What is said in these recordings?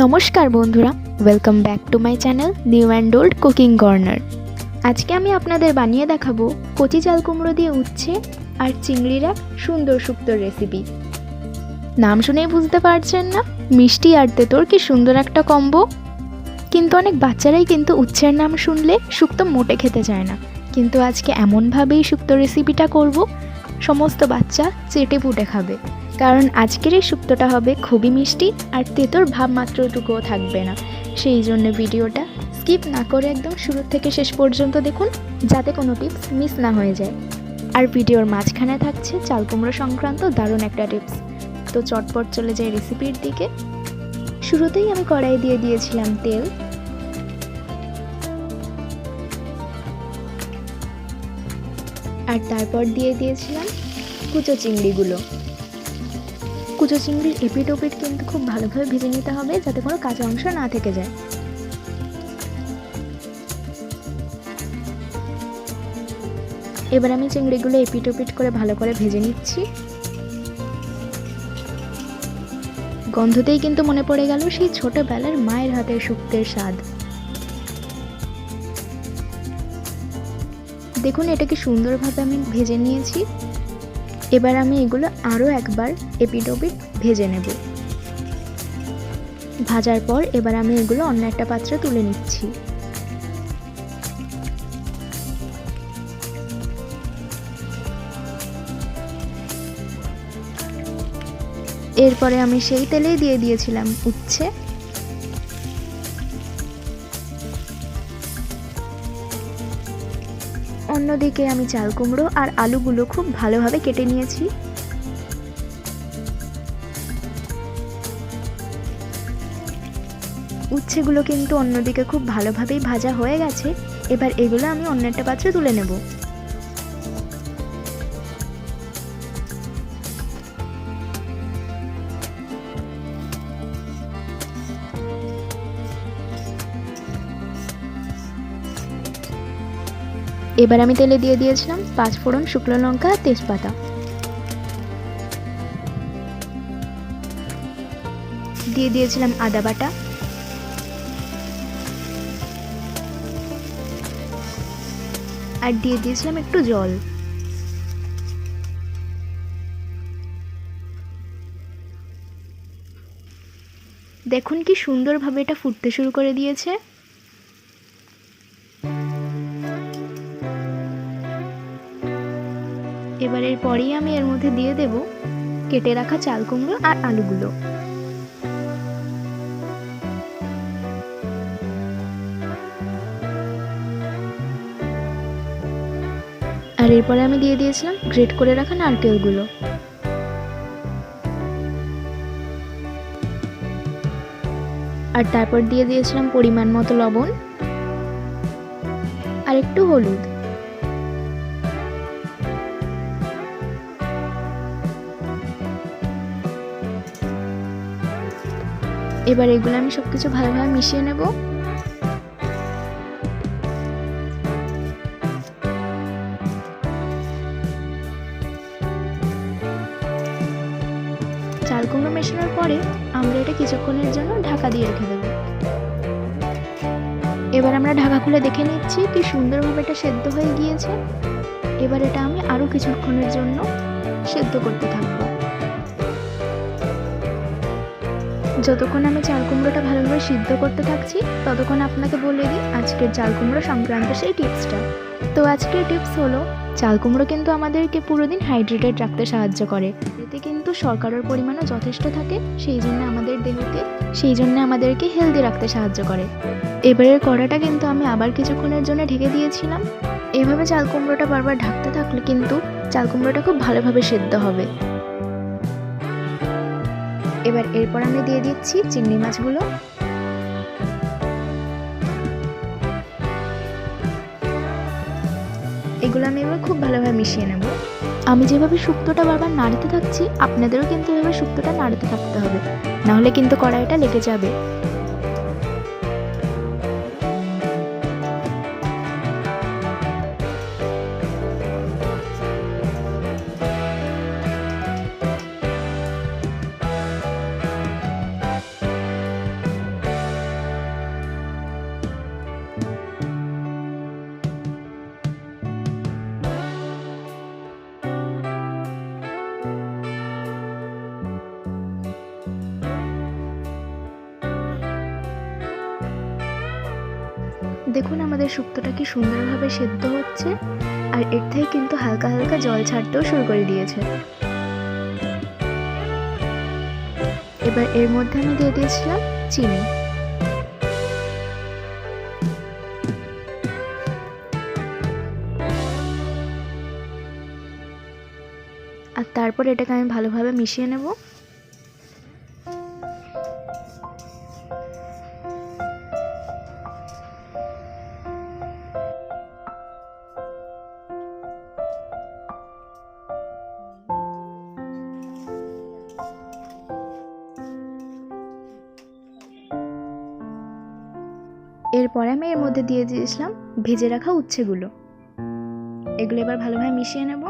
নমস্কার বন্ধুরা, welcome back to my channel new and old cooking corner. আজকে আমি আপনাদের বানিয়ে দেখাবো কচি চাল কুমড়ো দিয়ে উচ্ছে আর চিংড়ির এক সুন্দর শুক্তোর রেসিপি। নাম শুনেই বুঝতে পারছেন না, মিষ্টি আর তেঁতোর কি সুন্দর একটা কম্বো। কিন্তু অনেক বাচ্চারাই কিন্তু উচ্ছের নাম শুনলে শুক্তো মোটে খেতে চায় না, কিন্তু আজকে এমনভাবেই শুক্তো রেসিপিটা করব সমস্ত বাচ্চা চেটে পুটে খাবে। কারণ আজকের এই শুক্তোটা হবে খুবই মিষ্টি আর তেঁতোর ভাব মাত্রটুকুও থাকবে না। সেই জন্য ভিডিওটা স্কিপ না করে একদম শুরু থেকে শেষ পর্যন্ত দেখুন, যাতে কোনো টিপস মিস না হয়ে যায়। আর ভিডিওর মাঝখানে থাকছে চাল কুমড়ো সংক্রান্ত দারুণ একটা টিপস। তো চটপট চলে যায় রেসিপির দিকে। শুরুতেই আমি কড়াই দিয়ে দিয়েছিলাম তেল, আর তারপর দিয়ে দিয়েছিলাম কুচো চিংড়িগুলো। কুচো চিংড়ির এপিট ওপিট কিন্তু খুব ভালোভাবে ভেজে নিতে হবে, যাতে কোনো কাঁচা অংশ না থেকে যায়। এবার আমি চিংড়িগুলো এপিট ওপিট করে ভালো করে ভেজে নিচ্ছি। গন্ধতেই কিন্তু মনে পড়ে গেল সেই ছোটবেলার মায়ের হাতের শুক্তের স্বাদ। দেখুন এটাকে সুন্দরভাবে আমি ভেজে নিয়েছি। এবার আমি এগুলো আরও একবার এপিট ওপিট ভেজে নেব। ভাজার পর এবার আমি এগুলো অন্য একটা পাত্রে তুলে নিচ্ছি। এরপরে আমি সেই তেলেই দিয়ে দিয়েছিলাম উচ্ছে। অন্যদিকে আমি চাল কুমড়ো আর আলুগুলো খুব ভালোভাবে কেটে নিয়েছি। উচ্ছেগুলো কিন্তু অন্যদিকে খুব ভালোভাবেই ভাজা হয়ে গেছে। এবার এগুলো আমি অন্য একটা পাত্রে তুলে নেব। এবার আমি তেলে দিয়ে দিয়েছিলাম 5 ফোড়ন, শুকনো লঙ্কা, তেজপাতা। দিয়ে দিয়েছিলাম আদা বাটা, আর দিয়ে দিয়েছিলাম একটু জল। দেখুন কি সুন্দরভাবে এটা ফুটতে শুরু করে দিয়েছে। এবার এরপরেই আমি এর মধ্যে দিয়ে দেব কেটে রাখা চাল কুমড়ো আর আলুগুলো। আর এরপরে আমি দিয়ে দিয়েছিলাম গ্রেট করে রাখা নারকেলগুলো। আর তারপর দিয়ে দিয়েছিলাম পরিমাণ মতো লবণ আর একটু হলুদ। এবার এগুলো আমি সবকিছু ভালোভাবে মিশিয়ে নেব। চাল কুমড়ো মেশানোর পরে আমরা এটা কিছুক্ষণের জন্য ঢাকা দিয়ে রেখে দেব। এবার আমরা ঢাকা খুলে দেখে নিচ্ছি কি সুন্দরভাবে এটা সেদ্ধ হয়ে গিয়েছে। এবার এটা আমি আরো কিছুক্ষণের জন্য সেদ্ধ করতে থাকবো। যতক্ষণ আমি চাল কুমড়োটা ভালোভাবে সিদ্ধ করতে থাকছি, ততক্ষণ আপনাকে বলে দিই আজকের চাল কুমড়ো সংক্রান্ত সেই টিপসটা। তো আজকের টিপস হলো, চাল কুমড়ো কিন্তু আমাদেরকে পুরো দিন হাইড্রেটেড রাখতে সাহায্য করে। এতে কিন্তু শর্করার পরিমাণও যথেষ্ট থাকে, সেই জন্য আমাদেরকে হেলদি রাখতে সাহায্য করে। এবারের কড়াটা কিন্তু আমি আবার কিছুক্ষণের জন্য ঢেকে দিয়েছিলাম। এভাবে চাল কুমড়োটা বারবার ঢাকতে থাকলে কিন্তু চাল কুমড়োটা খুব ভালোভাবে সেদ্ধ হবে। এবার এরপর আমি দিয়ে দিচ্ছি চিংড়ি মাছগুলো। এগুলো আমি এবার খুব ভালোভাবে মিশিয়ে নেব। আমি যেভাবে শুক্তোটা বারবার নাড়তে থাকছি, আপনাদেরও কিন্তু এভাবে শুক্তোটা নাড়তে থাকতে হবে, নাহলে কিন্তু কড়াইটা লেগে যাবে। দেখুন আমাদের শুক্তোটা কি সুন্দরভাবে সেদ্ধ হচ্ছে, আর এর থেকে কিন্তু হালকা হালকা জল ছাড়তেও শুরু করে দিয়েছে। এবার এর মধ্যে আমি দিয়ে দিয়েছিলাম চিনি। আর তারপর এটাকে আমি ভালোভাবে মিশিয়ে নেব। এরপরে আমি এর মধ্যে দিয়ে দিয়েছিলাম ভেজে রাখা উচ্ছেগুলো। এগুলো এবার ভালোভাবে মিশিয়ে নেব।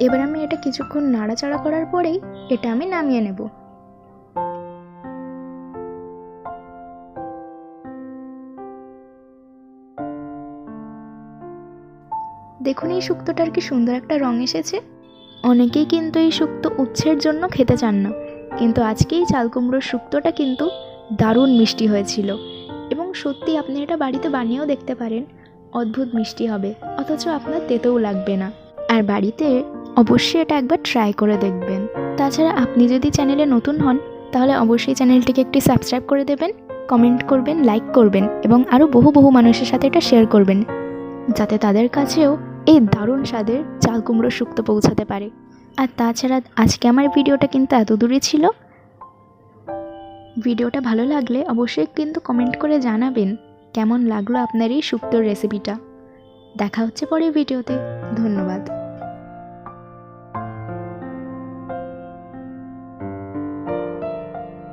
এবার আমি এটা কিছুক্ষণ নাড়াচাড়া করার পরেই এটা আমি নামিয়ে নেব। দেখুন এই শুক্তোটার কি সুন্দর একটা রং এসেছে। অনেকেই কিন্তু এই শুক্তো উচ্ছের জন্য খেতে চান না, কিন্তু আজকে এই চাল কুমড়োর শুক্তোটা কিন্তু দারুণ মিষ্টি হয়েছিল। এবং সত্যি আপনি এটা বাড়িতে বানিয়েও দেখতে পারেন, অদ্ভুত মিষ্টি হবে, অথচ আপনার তেতেও লাগবে না। আর বাড়িতে অবশ্যই এটা একবার ট্রাই করে দেখবেন। তাছাড়া আপনি যদি চ্যানেলে নতুন হন তাহলে অবশ্যই চ্যানেলটিকে একটি সাবস্ক্রাইব করে দেবেন, কমেন্ট করবেন, লাইক করবেন এবং আরও বহু মানুষের সাথে এটা শেয়ার করবেন, যাতে তাদের কাছেও এই দারুণ স্বাদের চাল কুমড়োর শুক্তো পৌঁছাতে পারে। আর তাছাড়া আজকে আমার ভিডিওটা কিন্তু এত দূরই ছিল। ভিডিওটা ভালো লাগলে অবশ্যই কিন্তু কমেন্ট করে জানাবেন কেমন লাগলো আপনার এই শুক্তোর রেসিপিটা। দেখা হচ্ছে পরের ভিডিওতে। ধন্যবাদ।